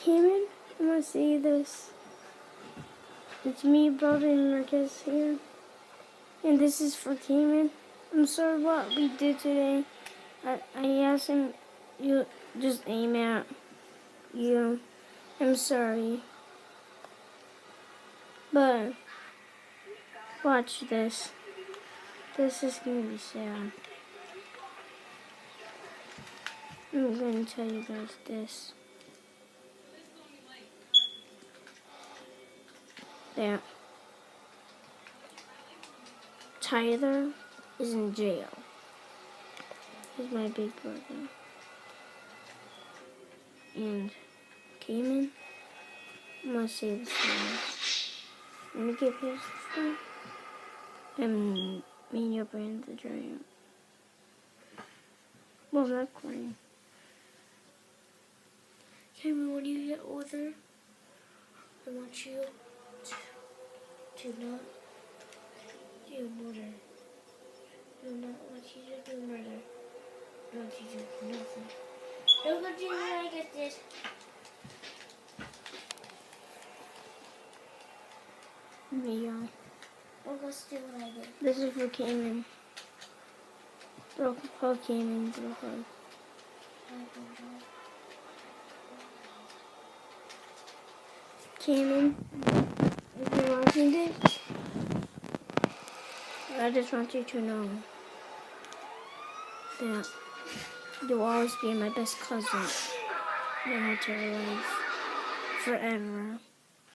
Cameron, I'm gonna see this. It's me, brother, and Marcus here. And this is for Cameron. I'm sorry what we did today. I asked him, you just aim at you. I'm sorry. But, watch this. This is gonna be sad. I'm gonna tell you guys this. There. Tyler is in jail. He's my big brother. And Cayman, I'm gonna say this one. Let me get his phone. And me and your brand the giant. Well, not crying. Cameron, when you get older, I want you to not do murder. I do not want you to do murder. I want you to do nothing. Don't go do when I get this. Yeah. Don't go steal when I get. This is for Cayman. Throw hug Cayman, throw hug. Cayman, if you're watching this, I just want you to know that you'll always be my best cousin your entire life, forever.